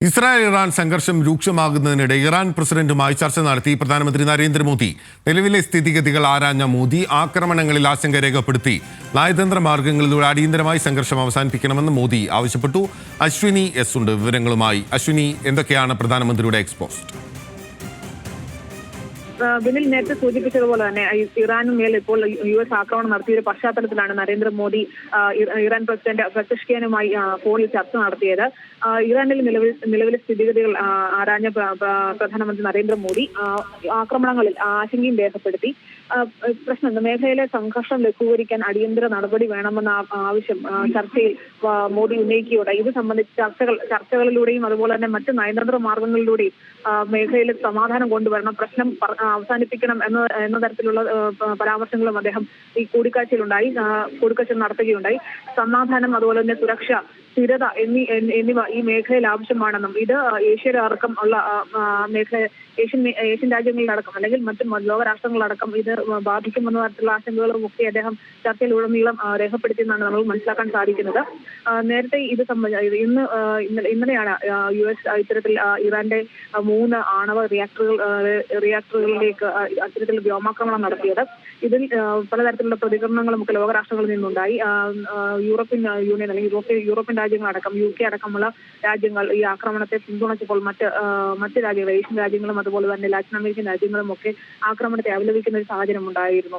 ഇസ്രായേൽ-ഇറാൻ സംഘർഷം രൂക്ഷമാകുന്നതിനിടെ ഇറാൻ പ്രസിഡന്റുമായി ചർച്ച നടത്തി പ്രധാനമന്ത്രി നരേന്ദ്രമോദി. നിലവിലെ സ്ഥിതിഗതികൾ ആരാഞ്ഞ മോദി ആക്രമണങ്ങളിൽ ആശങ്ക രേഖപ്പെടുത്തി. നയതന്ത്ര മാർഗങ്ങളിലൂടെ അടിയന്തരമായി സംഘർഷം അവസാനിപ്പിക്കണമെന്ന് മോദി ആവശ്യപ്പെട്ടു. അശ്വിനി എസ് ഉണ്ട് വിവരങ്ങളുമായി. അശ്വിനി, എന്തൊക്കെയാണ് പ്രധാനമന്ത്രിയുടെ എക്സ്പോസ്റ്റ്? ബിനിൽ നേരത്തെ സൂചിപ്പിച്ചതുപോലെ തന്നെ ഇറാനും മേൽ ഇപ്പോൾ US ആക്രമണം നടത്തിയ ഒരു പശ്ചാത്തലത്തിലാണ് നരേന്ദ്രമോദി ഇറാൻ പ്രസിഡന്റ് പെസഷ്കിയാനുമായി ഫോണിൽ ചർച്ച നടത്തിയത്. ഇറാനിൽ നിലവിലെ സ്ഥിതിഗതികൾ ആരാഞ്ഞ പ്രധാനമന്ത്രി നരേന്ദ്രമോദി ആക്രമണങ്ങളിൽ ആശങ്കയും രേഖപ്പെടുത്തി. പ്രശ്നം മേഖലയിലെ സംഘർഷം ലഘൂകരിക്കാൻ അടിയന്തര നടപടി വേണമെന്ന ആവശ്യം ചർച്ചയിൽ മോദി ഉന്നയിക്കുകയുണ്ടായി. ഇത് സംബന്ധിച്ച് ചർച്ചകളിലൂടെയും അതുപോലെ തന്നെ മറ്റ് നയതന്ത്ര മാർഗങ്ങളിലൂടെയും മേഖലയിൽ സമാധാനം കൊണ്ടുവരണം, പ്രശ്നം അവസാനിപ്പിക്കണം എന്ന തരത്തിലുള്ള പരാമർശങ്ങളും അദ്ദേഹം ഈ കൂടിക്കാഴ്ച നടത്തുകയുണ്ടായി. സമാധാനം, അതുപോലെ തന്നെ സുരക്ഷ, സ്ഥിരത എന്നിവ ഈ മേഖലയിൽ ആവശ്യമാണെന്നും ഇത് ഏഷ്യയിലടക്കം ഉള്ള ഏഷ്യൻ രാജ്യങ്ങളിലടക്കം അല്ലെങ്കിൽ മറ്റു ലോകരാഷ്ട്രങ്ങളിലടക്കം ഇത് ബാധിക്കുമെന്ന തരത്തിലുള്ള ആശങ്കകളും ഒക്കെ അദ്ദേഹം ചർച്ചയിലുടനീളം രേഖപ്പെടുത്തിയെന്നാണ് നമ്മൾ മനസ്സിലാക്കാൻ സാധിക്കുന്നത്. നേരത്തെ ഇത് സംബന്ധിച്ച് ഇന്നലെയാണ് US ഇത്തരത്തിൽ ഇറാന്റെ 3 ആണവ റിയാക്ടറുകളിലേക്ക് അത്തരത്തിൽ വ്യോമാക്രമണം നടത്തിയത്. ഇതിൽ പലതരത്തിലുള്ള പ്രതികരണങ്ങളും ഒക്കെ ലോകരാഷ്ട്രങ്ങളിൽ നിന്നുണ്ടായി. യൂറോപ്യൻ യൂണിയൻ അല്ലെങ്കിൽ യൂറോപ്യൻ രാജ്യങ്ങളടക്കം UK അടക്കമുള്ള രാജ്യങ്ങൾ ഈ ആക്രമണത്തെ പിന്തുണച്ചപ്പോൾ മറ്റ് രാജ്യങ്ങൾ, ഏഷ്യൻ രാജ്യങ്ങളും അതുപോലെ തന്നെ ലാറ്റിൻ അമേരിക്കൻ രാജ്യങ്ങളും ഒക്കെ ആക്രമണത്തെ അപലപിക്കുന്ന ഒരു സാഹചര്യം ഉണ്ടായിരുന്നു.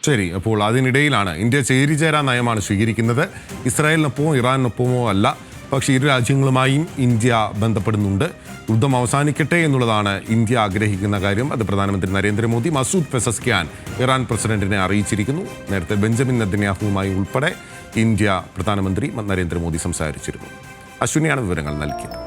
ശരി, അപ്പോൾ അതിനിടയിലാണ് ഇന്ത്യ ചേരിചേരാ നയമാണ് സ്വീകരിക്കുന്നത്. ഇസ്രായേലിനൊപ്പമോ ഇറാനിനൊപ്പമോ അല്ല, പക്ഷേ ഇരു രാജ്യങ്ങളുമായും ഇന്ത്യ ബന്ധപ്പെടുന്നുണ്ട്. യുദ്ധം അവസാനിക്കട്ടെ എന്നുള്ളതാണ് ഇന്ത്യ ആഗ്രഹിക്കുന്ന കാര്യം. അത് പ്രധാനമന്ത്രി നരേന്ദ്രമോദി മസൂദ് പെസഷ്കിയാൻ ഇറാൻ പ്രസിഡന്റിനെ അറിയിച്ചിരിക്കുന്നു. നേരത്തെ ബെഞ്ചമിൻ നെതന്യാഹുവുമായി ഉൾപ്പെടെ ഇന്ത്യ പ്രധാനമന്ത്രി നരേന്ദ്രമോദി സംസാരിച്ചിരുന്നു. അശ്വിനിയാണ് വിവരങ്ങൾ നൽകിയത്.